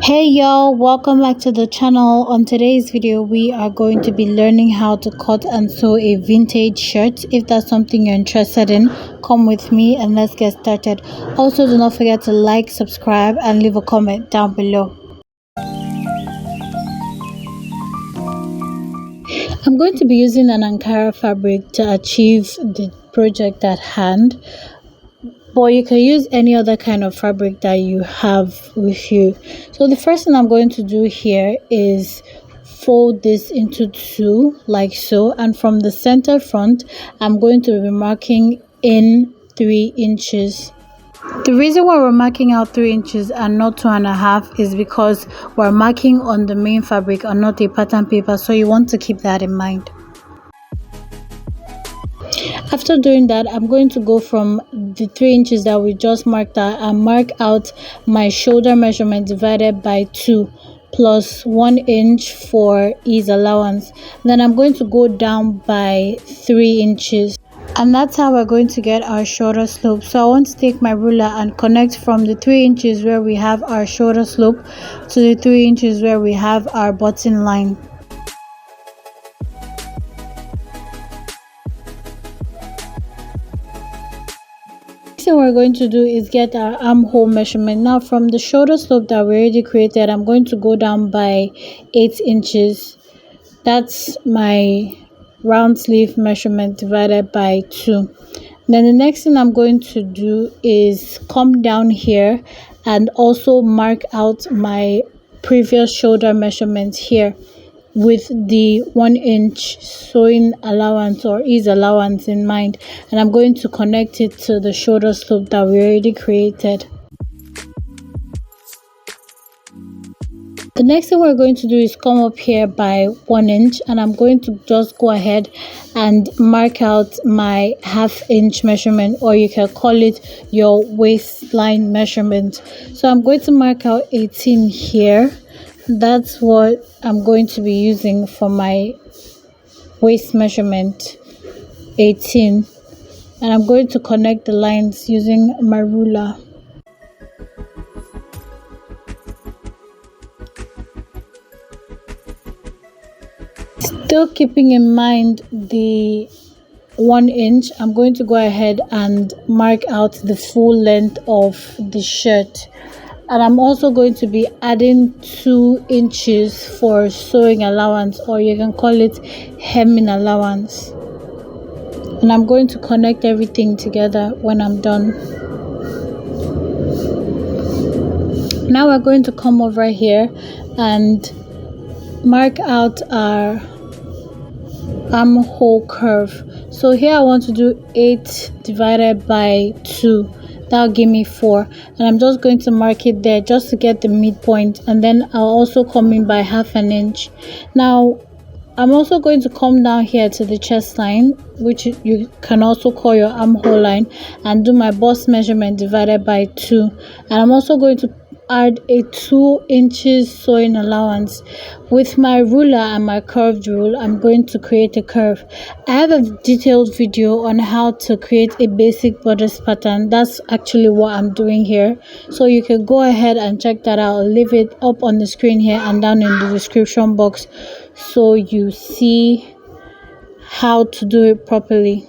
Hey y'all, welcome back to the channel. On today's video we are going to be learning how to cut and sew a vintage shirt. If that's something you're interested in, come with me and let's get started. Also, do not forget to like, subscribe and leave a comment down below. I'm going to be using an Ankara fabric to achieve the project at hand, but you can use any other kind of fabric that you have with you. So the first thing I'm going to do here is fold this into two like so, and from the center front I'm going to be marking in 3 inches. The reason why we're marking out 3 inches and not 2.5 is because we're marking on the main fabric and not a pattern paper, so you want to keep that in mind. After doing that, I'm going to go from the 3 inches that we just marked out and mark out my shoulder measurement divided by 2 plus 1 inch for ease allowance. Then I'm going to go down by 3 inches. And that's how we're going to get our shoulder slope. So I want to take my ruler and connect from the 3 inches where we have our shoulder slope to the 3 inches where we have our button line. What we're going to do is get our armhole measurement. Now from the shoulder slope that we already created, I'm going to go down by 8 inches. That's my round sleeve measurement divided by 2. Then the next thing I'm going to do is come down here and also mark out my previous shoulder measurement here with the 1 inch sewing allowance or ease allowance in mind, and I'm going to connect it to the shoulder slope that we already created. The next thing we're going to do is come up here by 1 inch, and I'm going to just go ahead and mark out my 1/2 inch measurement, or you can call it your waistline measurement. So I'm going to mark out 18 here. That's what I'm going to be using for my waist measurement, 18, and I'm going to connect the lines using my ruler. Still keeping in mind the 1 inch, I'm going to go ahead and mark out the full length of the shirt. And I'm also going to be adding 2 inches for sewing allowance, or you can call it hemming allowance. And I'm going to connect everything together when I'm done. Now we're going to come over here and mark out our armhole curve. So here I want to do 8 divided by 2. That'll give me 4, and I'm just going to mark it there just to get the midpoint, and then I'll also come in by 1/2 inch. Now I'm also going to come down here to the chest line, which you can also call your armhole line, and do my bust measurement divided by 2, and I'm also going to add a 2 inches sewing allowance. With my ruler and my curved rule, I'm going to create a curve. I have a detailed video on how to create a basic bodice pattern. That's actually what I'm doing here, so you can go ahead and check that out. I'll leave it up on the screen here and down in the description box so you see how to do it properly.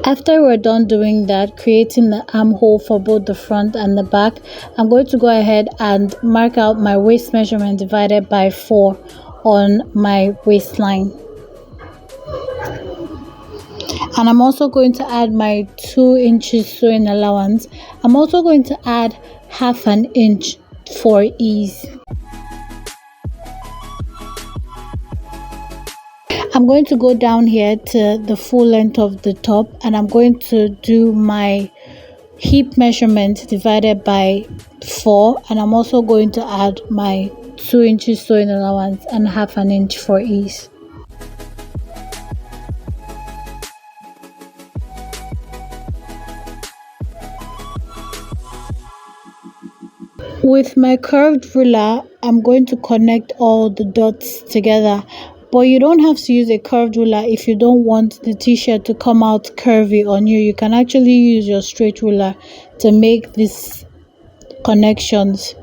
After we're done doing that, creating the armhole for both the front and the back, I'm going to go ahead and mark out my waist measurement divided by 4 on my waistline. And I'm also going to add my 2 inches sewing allowance. I'm also going to add 1/2 inch for ease. I'm going to go down here to the full length of the top, and I'm going to do my hip measurement divided by 4, and I'm also going to add my 2 inches sewing allowance and 1/2 inch for ease. With my curved ruler, I'm going to connect all the dots together. But you don't have to use a curved ruler if you don't want the t-shirt to come out curvy on you. You can actually use your straight ruler to make these connections.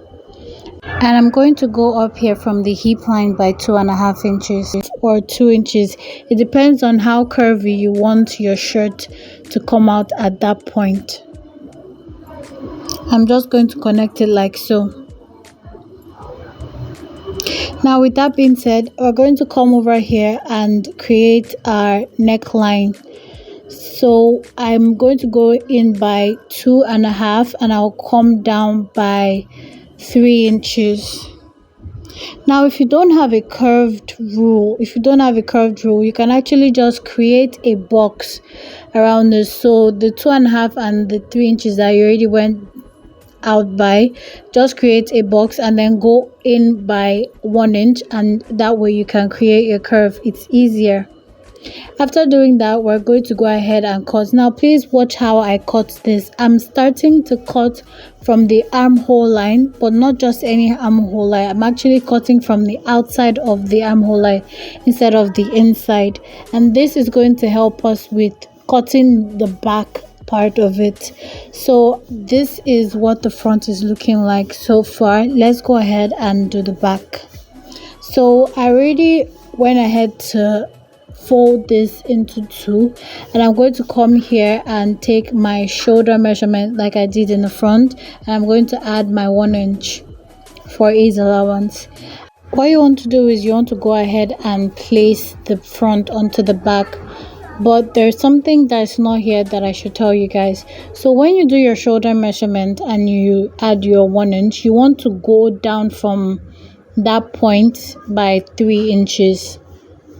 And I'm going to go up here from the hip line by 2.5 inches or 2 inches. It depends on how curvy you want your shirt to come out at that point. I'm just going to connect it like so. Now with that being said, we're going to come over here and create our neckline. So I'm going to go in by 2.5 and I'll come down by 3 inches. Now if you don't have a curved rule, you can actually just create a box around this. So the 2.5 and the 3 inches that you already went out by, just create a box and then go in by 1 inch, and that way you can create a curve. It's easier. After doing that, we're going to go ahead and cut. Now please watch how I cut this. I'm starting to cut from the armhole line, but not just any armhole line. I'm actually cutting from the outside of the armhole line instead of the inside, and this is going to help us with cutting the back part of it. So this is what the front is looking like so far. Let's go ahead and do the back. So I already went ahead to fold this into 2, and I'm going to come here and take my shoulder measurement like I did in the front, and I'm going to add my 1 inch for ease allowance. What you want to do is you want to go ahead and place the front onto the back, but there's something that's not here that I should tell you guys. So when you do your shoulder measurement and you add your 1 inch, you want to go down from that point by 3 inches,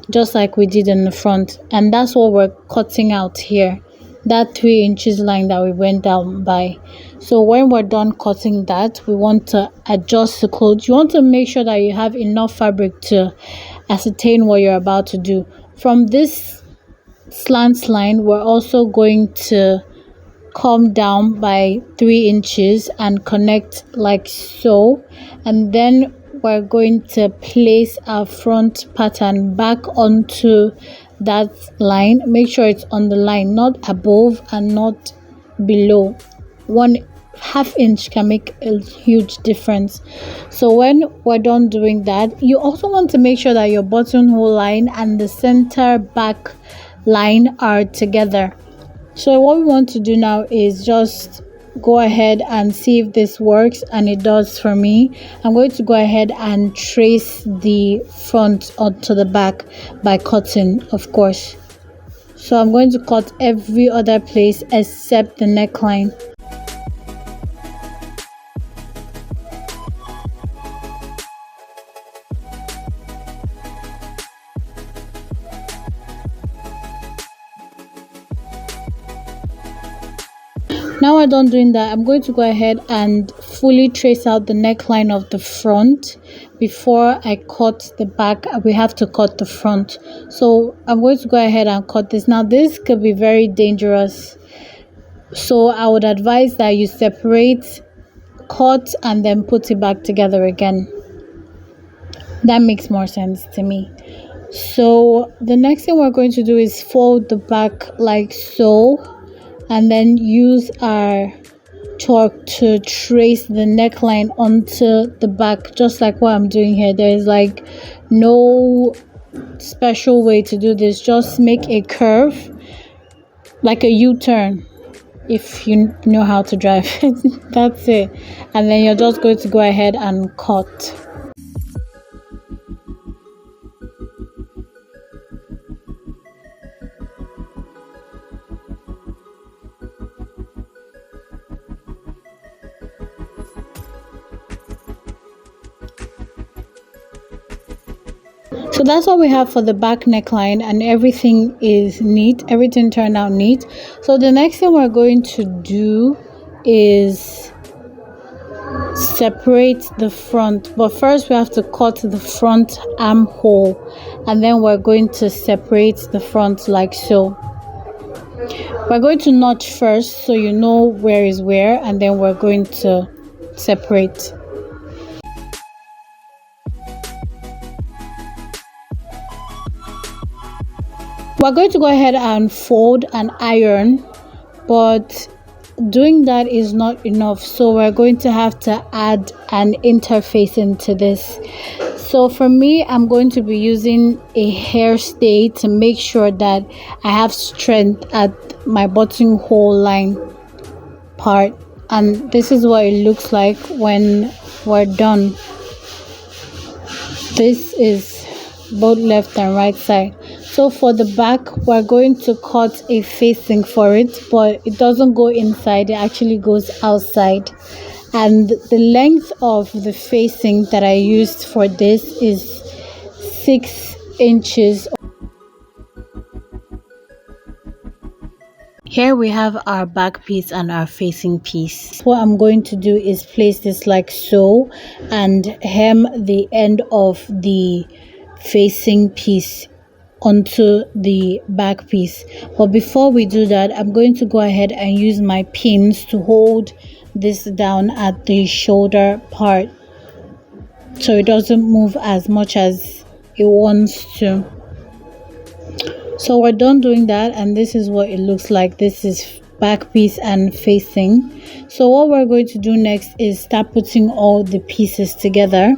just like we did in the front, and that's what we're cutting out here, that 3 inches line that we went down by. So when we're done cutting that, we want to adjust the clothes. You want to make sure that you have enough fabric to ascertain what you're about to do. From this slant line, we're also going to come down by 3 inches and connect like so, and then we're going to place our front pattern back onto that line. Make sure it's on the line, not above and not below. 1/2 inch can make a huge difference. So when we're done doing that, you also want to make sure that your buttonhole line and the center back line are together. So what we want to do now is just go ahead and see if this works, and it does for me. I'm going to go ahead and trace the front onto the back by cutting, of course. So I'm going to cut every other place except the neckline. Now we're done doing that, I'm going to go ahead and fully trace out the neckline of the front. Before I cut the back, we have to cut the front. So I'm going to go ahead and cut this. Now this could be very dangerous, so I would advise that you separate, cut, and then put it back together again. That makes more sense to me. So the next thing we're going to do is fold the back like so, and then use our chalk to trace the neckline onto the back, just like what I'm doing here. There is like no special way to do this. Just make a curve, like a U-turn, if you know how to drive. That's it. And then you're just going to go ahead and cut. So that's what we have for the back neckline, and everything is neat. Everything turned out neat. So the next thing we're going to do is separate the front, but first we have to cut the front armhole, and then we're going to separate the front like so. We're going to notch first so you know where is where, and then we're going to separate. we're going to go ahead and fold and iron, but doing that is not enough, so we're going to have to add an interface into this. So for me, I'm going to be using a hairstay to make sure that I have strength at my buttonhole line part, and this is what it looks like when we're done. This is both left and right side. So for the back, we're going to cut a facing for it, but it doesn't go inside, it actually goes outside. And the length of the facing that I used for this is 6 inches. Here we have our back piece and our facing piece. What I'm going to do is place this like so and hem the end of the facing piece onto the back piece. But before we do that, I'm going to go ahead and use my pins to hold this down at the shoulder part so it doesn't move as much as it wants to. So we're done doing that, and this is what it looks like. This is back piece and facing. So what we're going to do next is start putting all the pieces together.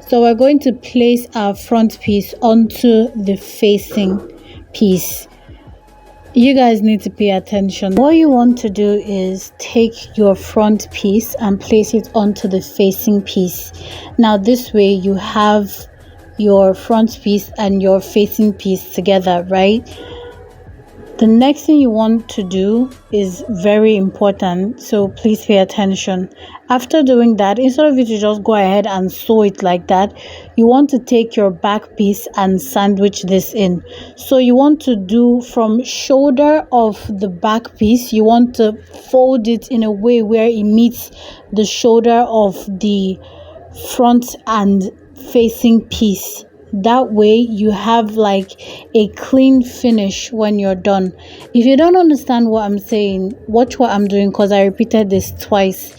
So we're going to place our front piece onto the facing piece. You guys need to pay attention. What you want to do is take your front piece and place it onto the facing piece. Now this way you have your front piece and your facing piece together, right? The next thing you want to do is very important, so please pay attention. After doing that, instead of you to just go ahead and sew it like that, you want to take your back piece and sandwich this in. So you want to do from shoulder of the back piece, you want to fold it in a way where it meets the shoulder of the front and facing piece. That way you have like a clean finish when you're done. If you don't understand what I'm saying, watch what I'm doing, because I repeated this twice.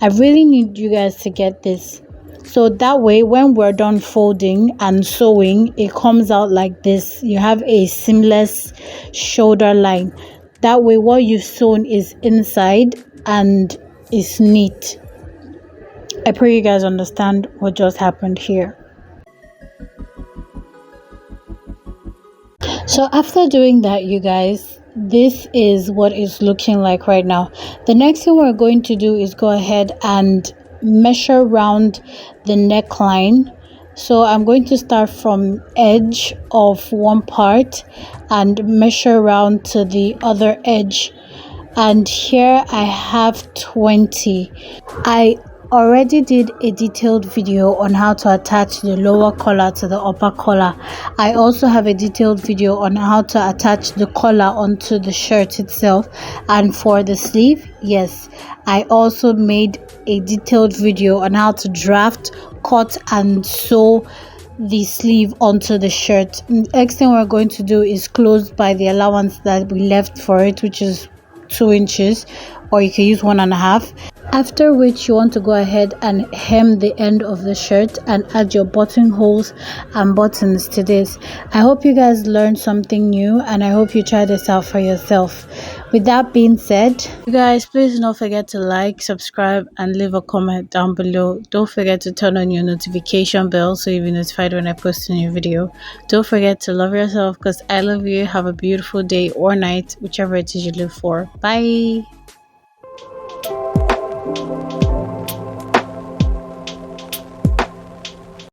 I really need you guys to get this. So that way when we're done folding and sewing, it comes out like this. You have a seamless shoulder line. That way what you've sewn is inside and is neat. I pray you guys understand what just happened here. So after doing that, you guys, this is what it's looking like right now. The next thing we're going to do is go ahead and measure around the neckline. So I'm going to start from edge of one part and measure around to the other edge. And here I have 20. I already did a detailed video on how to attach the lower collar to the upper collar. I also have a detailed video on how to attach the collar onto the shirt itself. And for the sleeve, yes, I also made a detailed video on how to draft, cut and sew the sleeve onto the shirt. Next thing we're going to do is close by the allowance that we left for it, which is 2 inches, or you can use 1.5. After which you want to go ahead and hem the end of the shirt and add your buttonholes and buttons to this. I hope you guys learned something new, and I hope you try this out for yourself. With that being said, you guys, please don't forget to like, subscribe and leave a comment down below. Don't forget to turn on your notification bell so you'll be notified when I post a new video. Don't forget to love yourself, because I love you. Have a beautiful day or night, whichever it is you live for. Bye.